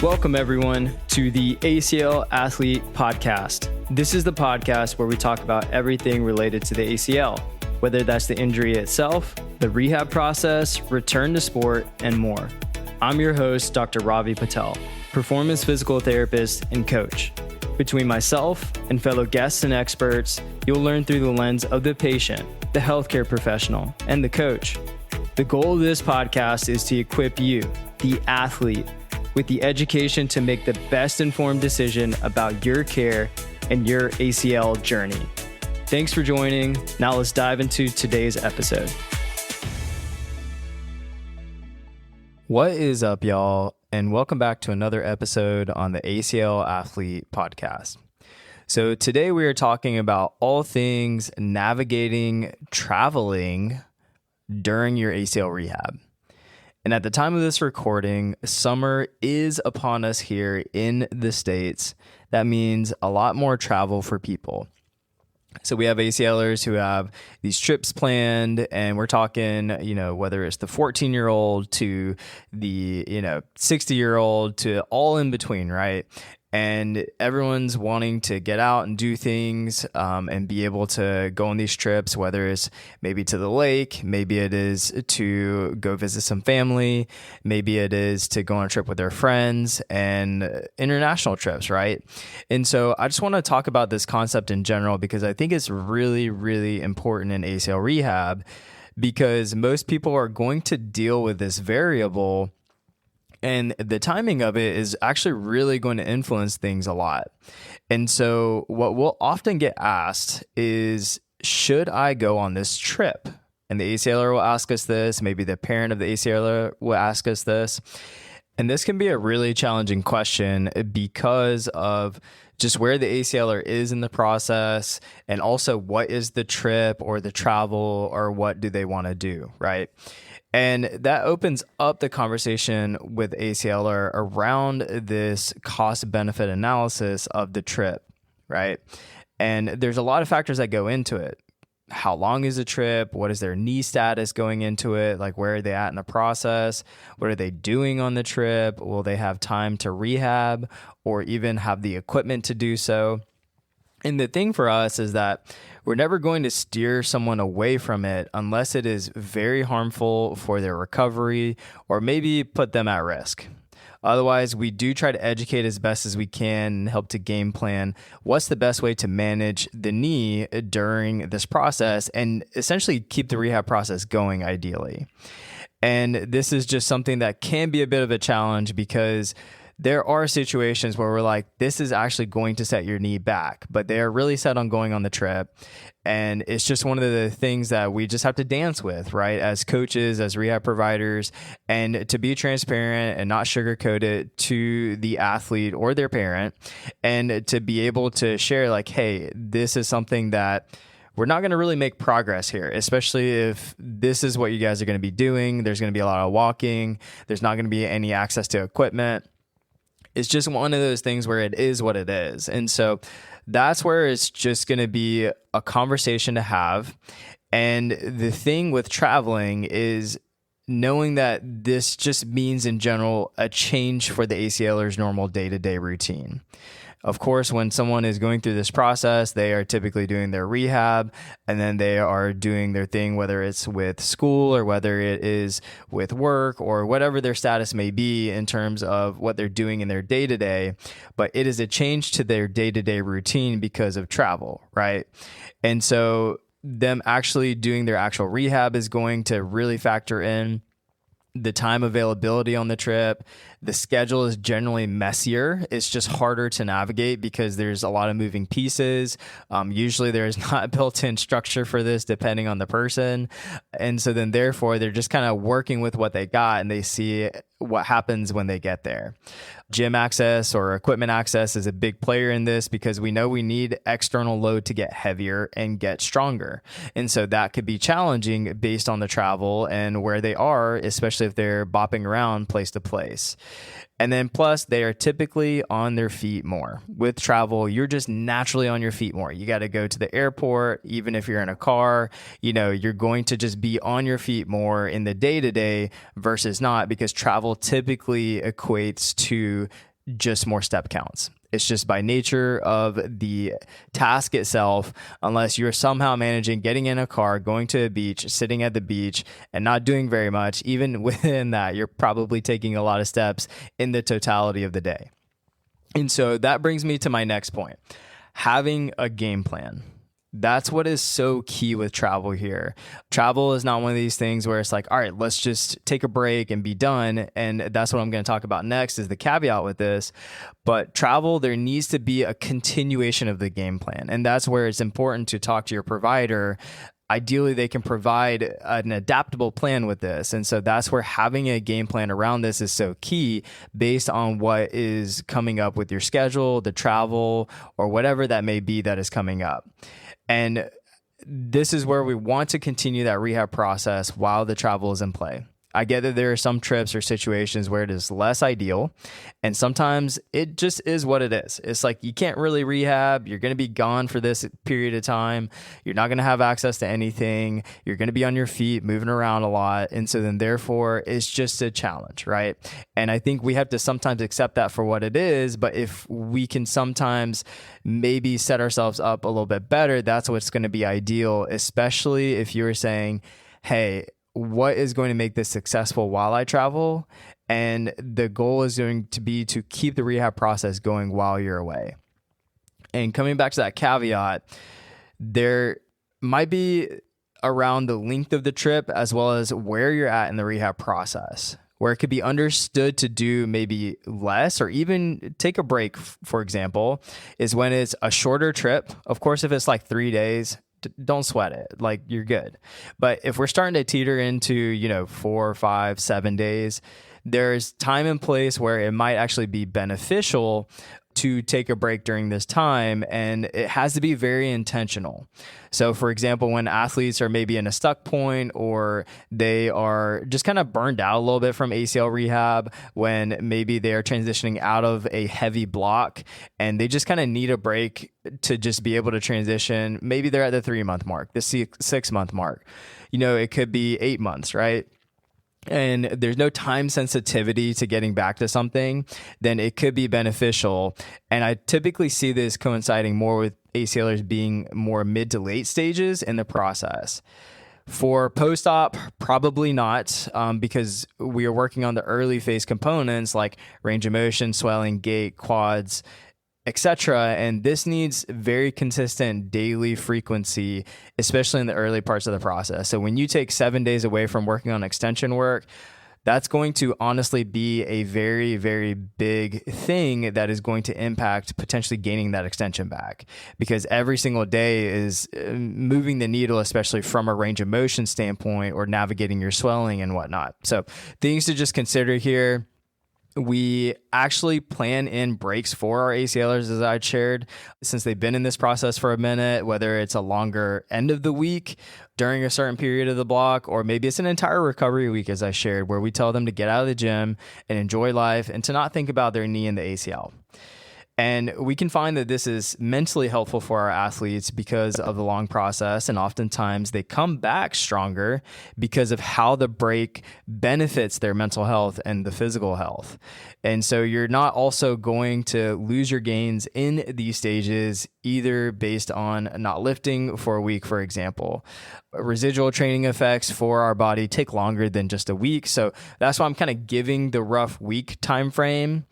Welcome, everyone, to the ACL Athlete Podcast. This is the podcast where we talk about everything related to the ACL, whether that's the injury itself, the rehab process, return to sport, and more. I'm your host, Dr. Ravi Patel, performance physical therapist and coach. Between myself and fellow guests and experts, you'll learn through the lens of the patient, the healthcare professional, and the coach. The goal of this podcast is to equip you, the athlete, with the education to make the best informed decision about your care and your ACL journey. Thanks for joining. Now let's dive into today's episode. What is up, y'all? And welcome back to another episode on the ACL Athlete Podcast. So today we are talking about all things navigating traveling during your ACL rehab. And at the time of this recording, summer is upon us here in the States. That means a lot more travel for people. So we have ACLers who have these trips planned, and we're talking, whether it's the 14-year-old to the, 60-year-old to all in between, right? And everyone's wanting to get out and do things and be able to go on these trips, whether it's maybe to the lake, maybe it is to go visit some family, maybe it is to go on a trip with their friends and international trips, right? And so I just want to talk about this concept in general because I think it's really, really important in ACL rehab because most people are going to deal with this variable. And the timing of it is actually really going to influence things a lot. And so what we'll often get asked is, should I go on this trip? And the ACLer will ask us this. Maybe the parent of the ACLer will ask us this. And this can be a really challenging question because of just where the ACLer is in the process and also what is the trip or the travel or what do they want to do, right? And that opens up the conversation with ACLer around this cost-benefit analysis of the trip, right? And there's a lot of factors that go into it. How long is the trip? What is their knee status going into it? Like, where are they at in the process? What are they doing on the trip? Will they have time to rehab or even have the equipment to do so? And the thing for us is that we're never going to steer someone away from it unless it is very harmful for their recovery or maybe put them at risk. Otherwise, we do try to educate as best as we can and help to game plan what's the best way to manage the knee during this process and essentially keep the rehab process going ideally. And this is just something that can be a bit of a challenge because there are situations where we're like, this is actually going to set your knee back, but they're really set on going on the trip. And it's just one of the things that we just have to dance with, right? As coaches, as rehab providers, and to be transparent and not sugarcoat it to the athlete or their parent, and to be able to share like, hey, this is something that we're not going to really make progress here, especially if this is what you guys are going to be doing. There's going to be a lot of walking. There's not going to be any access to equipment. It's just one of those things where it is what it is. And so that's where it's just going to be a conversation to have. And the thing with traveling is knowing that this just means in general a change for the ACLer's normal day-to-day routine. Of course, when someone is going through this process, they are typically doing their rehab and then they are doing their thing, whether it's with school or whether it is with work or whatever their status may be in terms of what they're doing in their day-to-day. But it is a change to their day-to-day routine because of travel, right? And so them actually doing their actual rehab is going to really factor in the time availability on the trip. The schedule is generally messier. It's just harder to navigate because there's a lot of moving pieces. Usually there's not built-in structure for this depending on the person. And so then therefore they're just kind of working with what they got and they see what happens when they get there. Gym access or equipment access is a big player in this because we know we need external load to get heavier and get stronger. And so that could be challenging based on the travel and where they are, especially if they're bopping around place to place. And then plus they are typically on their feet more. With travel, you're just naturally on your feet more. You got to go to the airport, even if you're in a car, you're going to just be on your feet more in the day to day versus not, because travel typically equates to just more step counts. It's just by nature of the task itself, unless you're somehow managing getting in a car, going to a beach, sitting at the beach, and not doing very much. Even within that, you're probably taking a lot of steps in the totality of the day. And so that brings me to my next point, having a game plan. That's what is so key with travel here. Travel is not one of these things where it's like, all right, let's just take a break and be done. And that's what I'm going to talk about next, is the caveat with this. But travel, there needs to be a continuation of the game plan. And that's where it's important to talk to your provider. Ideally, they can provide an adaptable plan with this. And so that's where having a game plan around this is so key, based on what is coming up with your schedule, the travel, or whatever that may be that is coming up. And this is where we want to continue that rehab process while the travel is in play. I get that there are some trips or situations where it is less ideal, and sometimes it just is what it is. It's like you can't really rehab. You're going to be gone for this period of time. You're not going to have access to anything. You're going to be on your feet, moving around a lot. And so then therefore it's just a challenge, right? And I think we have to sometimes accept that for what it is. But if we can sometimes maybe set ourselves up a little bit better, that's what's going to be ideal, especially if you're saying, hey, what is going to make this successful while I travel? And the goal is going to be to keep the rehab process going while you're away. And coming back to that caveat, there might be around the length of the trip as well as where you're at in the rehab process, where it could be understood to do maybe less or even take a break, for example, is when it's a shorter trip. Of course, if it's like 3 days, don't sweat it. Like, you're good. But if we're starting to teeter into, 4, 5, 7 days, there's time and place where it might actually be beneficial to take a break during this time, and it has to be very intentional. So for example, when athletes are maybe in a stuck point, or they are just kind of burned out a little bit from ACL rehab, when maybe they are transitioning out of a heavy block and they just kind of need a break to just be able to transition. Maybe they're at the 3-month mark, the 6-month mark, it could be 8 months, right? And there's no time sensitivity to getting back to something, then it could be beneficial. And I typically see this coinciding more with ACLers being more mid to late stages in the process. For post-op, probably not, because we are working on the early phase components like range of motion, swelling, gait, quads, etc. And this needs very consistent daily frequency, especially in the early parts of the process. So when you take 7 days away from working on extension work, that's going to honestly be a very, very big thing that is going to impact potentially gaining that extension back, because every single day is moving the needle, especially from a range of motion standpoint or navigating your swelling and whatnot. So things to just consider here. We actually plan in breaks for our ACLers, as I shared, since they've been in this process for a minute, whether it's a longer end of the week during a certain period of the block, or maybe it's an entire recovery week, as I shared, where we tell them to get out of the gym and enjoy life and to not think about their knee and the ACL. And we can find that this is mentally helpful for our athletes because of the long process. And oftentimes they come back stronger because of how the break benefits their mental health and the physical health. And so you're not also going to lose your gains in these stages, either based on not lifting for a week, for example. Residual training effects for our body take longer than just a week. So that's why I'm kind of giving the rough week time frame.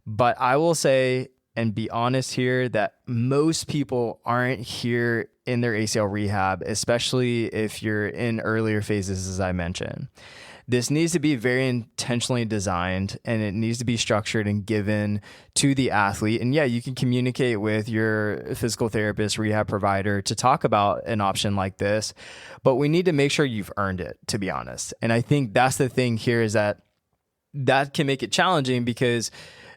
But I will say, and be honest here, that most people aren't here in their ACL rehab, especially if you're in earlier phases, as I mentioned. This needs to be very intentionally designed, and it needs to be structured and given to the athlete. And yeah, you can communicate with your physical therapist, rehab provider to talk about an option like this, but we need to make sure you've earned it, to be honest. And I think that's the thing here, is that can make it challenging, because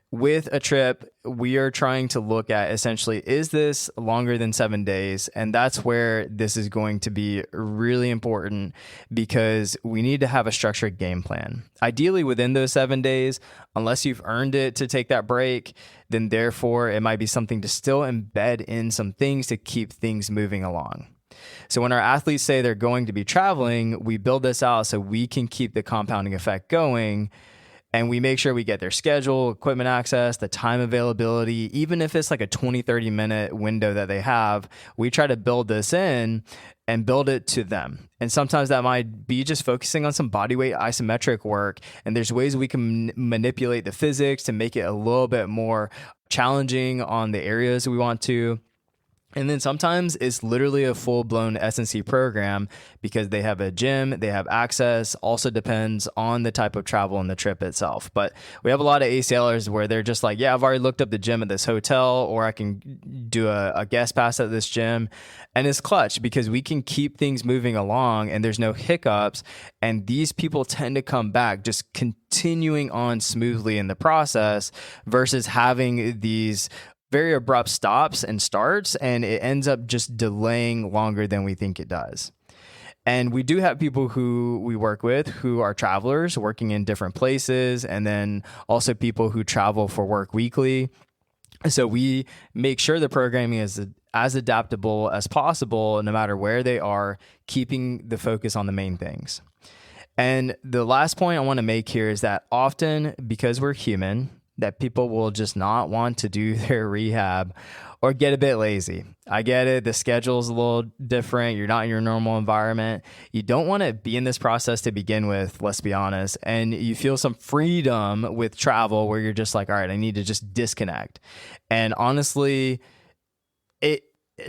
with a trip, we are trying to look at essentially, is this longer than 7 days? And that's where this is going to be really important, because we need to have a structured game plan. Ideally within those 7 days, unless you've earned it to take that break, then therefore it might be something to still embed in some things to keep things moving along. So when our athletes say they're going to be traveling, we build this out so we can keep the compounding effect going. And we make sure we get their schedule, equipment access, the time availability. Even if it's like a 20, 30 minute window that they have, we try to build this in and build it to them. And sometimes that might be just focusing on some bodyweight isometric work. And there's ways we can manipulate the physics to make it a little bit more challenging on the areas we want to. And then sometimes it's literally a full-blown S&C program because they have a gym, they have access. Also depends on the type of travel and the trip itself. But we have a lot of ACLers where they're just like, yeah, I've already looked up the gym at this hotel, or I can do a guest pass at this gym. And it's clutch because we can keep things moving along and there's no hiccups. And these people tend to come back just continuing on smoothly in the process versus having these very abrupt stops and starts, and it ends up just delaying longer than we think it does. And we do have people who we work with who are travelers working in different places, and then also people who travel for work weekly. So we make sure the programming is as adaptable as possible, no matter where they are, keeping the focus on the main things. And the last point I want to make here is that often, because we're human, that people will just not want to do their rehab or get a bit lazy. I get it. The schedule is a little different. You're not in your normal environment. You don't want to be in this process to begin with, let's be honest. And you feel some freedom with travel where you're just like, all right, I need to just disconnect. And honestly,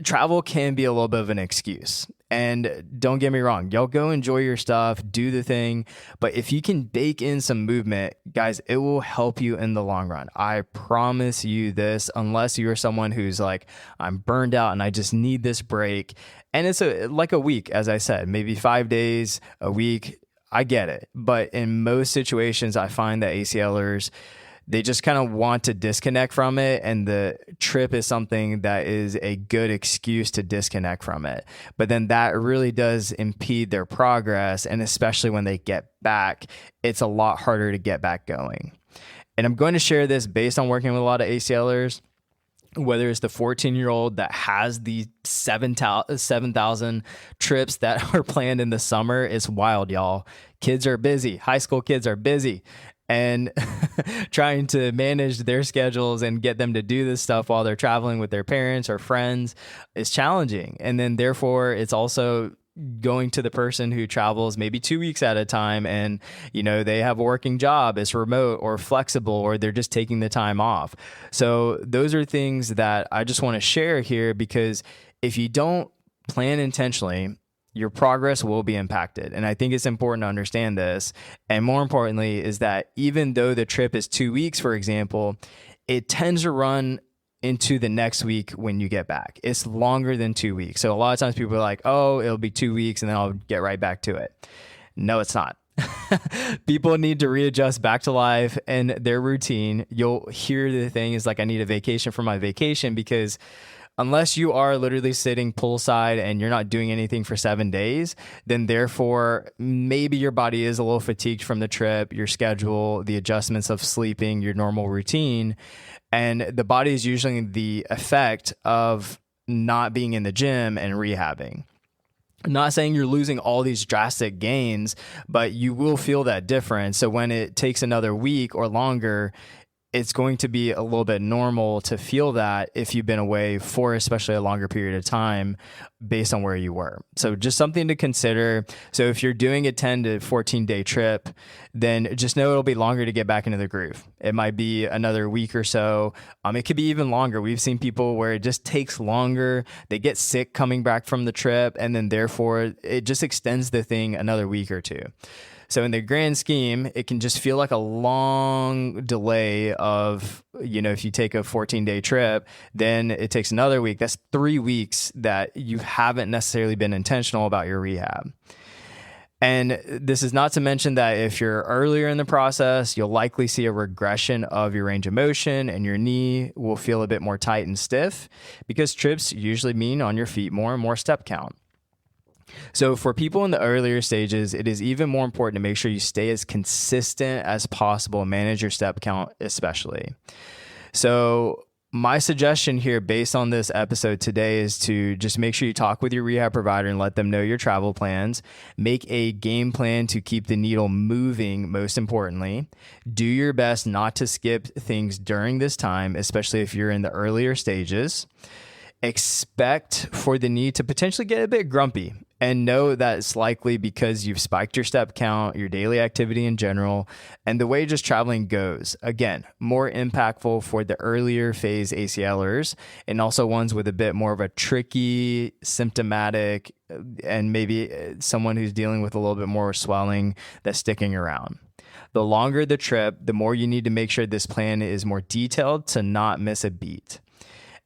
travel can be a little bit of an excuse. And don't get me wrong, y'all go enjoy your stuff, do the thing. But if you can bake in some movement, guys, it will help you in the long run. I promise you this, unless you're someone who's like, I'm burned out and I just need this break. And it's like a week, as I said, maybe 5 days, a week. I get it. But in most situations, I find that ACLers, they just kind of want to disconnect from it. And the trip is something that is a good excuse to disconnect from it. But then that really does impede their progress. And especially when they get back, it's a lot harder to get back going. And I'm going to share this based on working with a lot of ACLers, whether it's the 14-year-old that has the 7,000 trips that are planned in the summer. It's wild, y'all. Kids are busy. High school kids are busy. And trying to manage their schedules and get them to do this stuff while they're traveling with their parents or friends is challenging. And then therefore, it's also going to the person who travels maybe 2 weeks at a time and, you know, they have a working job, it's remote or flexible, or they're just taking the time off. So those are things that I just want to share here, because if you don't plan intentionally, your progress will be impacted. And I think it's important to understand this. And more importantly is that even though the trip is 2 weeks, for example, it tends to run into the next week when you get back. It's longer than 2 weeks. So a lot of times people are like, oh, it'll be 2 weeks and then I'll get right back to it. No, it's not. People need to readjust back to life and their routine. You'll hear the thing is like, I need a vacation from my vacation, because unless you are literally sitting poolside and you're not doing anything for 7 days, then therefore maybe your body is a little fatigued from the trip, your schedule, the adjustments of sleeping, your normal routine. And the body is usually the effect of not being in the gym and rehabbing. I'm not saying you're losing all these drastic gains, but you will feel that difference. So when it takes another week or longer, it's going to be a little bit normal to feel that if you've been away for especially a longer period of time based on where you were. So just something to consider. So if you're doing a 10 to 14 day trip, then just know it'll be longer to get back into the groove. It might be another week or so. It could be even longer. We've seen people where it just takes longer. They get sick coming back from the trip, and then therefore it just extends the thing another week or two. So in the grand scheme, it can just feel like a long delay of, you know, if you take a 14-day trip, then it takes another week. That's 3 weeks that you haven't necessarily been intentional about your rehab. And this is not to mention that if you're earlier in the process, you'll likely see a regression of your range of motion and your knee will feel a bit more tight and stiff because trips usually mean on your feet more and more step count. So for people in the earlier stages, it is even more important to make sure you stay as consistent as possible and manage your step count especially. So my suggestion here based on this episode today is to just make sure you talk with your rehab provider and let them know your travel plans. Make a game plan to keep the needle moving, most importantly. Do your best not to skip things during this time, especially if you're in the earlier stages. Expect for the knee to potentially get a bit grumpy and know that it's likely because you've spiked your step count, your daily activity in general, and the way just traveling goes. Again, more impactful for the earlier phase ACLers and also ones with a bit more of a tricky, symptomatic, and maybe someone who's dealing with a little bit more swelling that's sticking around. The longer the trip, the more you need to make sure this plan is more detailed to not miss a beat.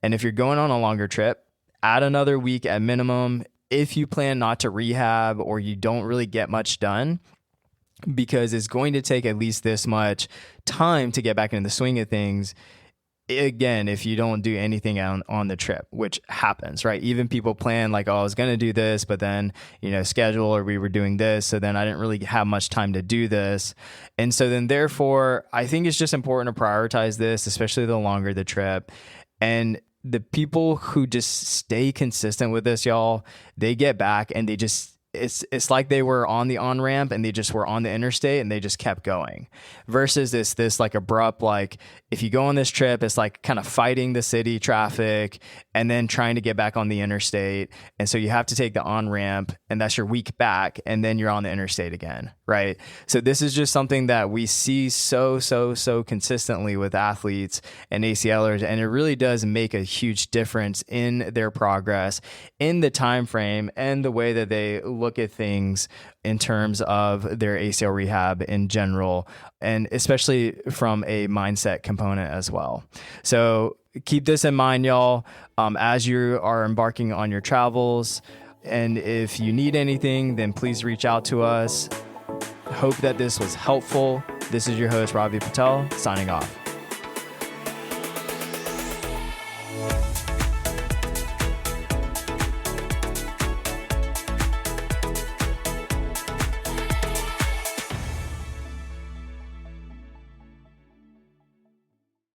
And if you're going on a longer trip, add another week at minimum if you plan not to rehab or you don't really get much done, because it's going to take at least this much time to get back into the swing of things. Again, if you don't do anything on the trip, which happens, right? Even people plan like, oh, I was going to do this, but then, schedule or we were doing this. So then I didn't really have much time to do this. And so then therefore, I think it's just important to prioritize this, especially the longer the trip. And the people who just stay consistent with this, y'all, they get back and they just, it's like they were on the on-ramp and they just were on the interstate and they just kept going versus this like abrupt, like if you go on this trip, it's like kind of fighting the city traffic and then trying to get back on the interstate. And so you have to take the on-ramp and that's your week back. And then you're on the interstate again. Right. So this is just something that we see so consistently with athletes and ACLers. And it really does make a huge difference in their progress, in the time frame and the way that they look at things in terms of their ACL rehab in general, and especially from a mindset component as well. So keep this in mind, y'all, as you are embarking on your travels. And if you need anything, then please reach out to us. Hope that this was helpful. This is your host, Ravi Patel, signing off.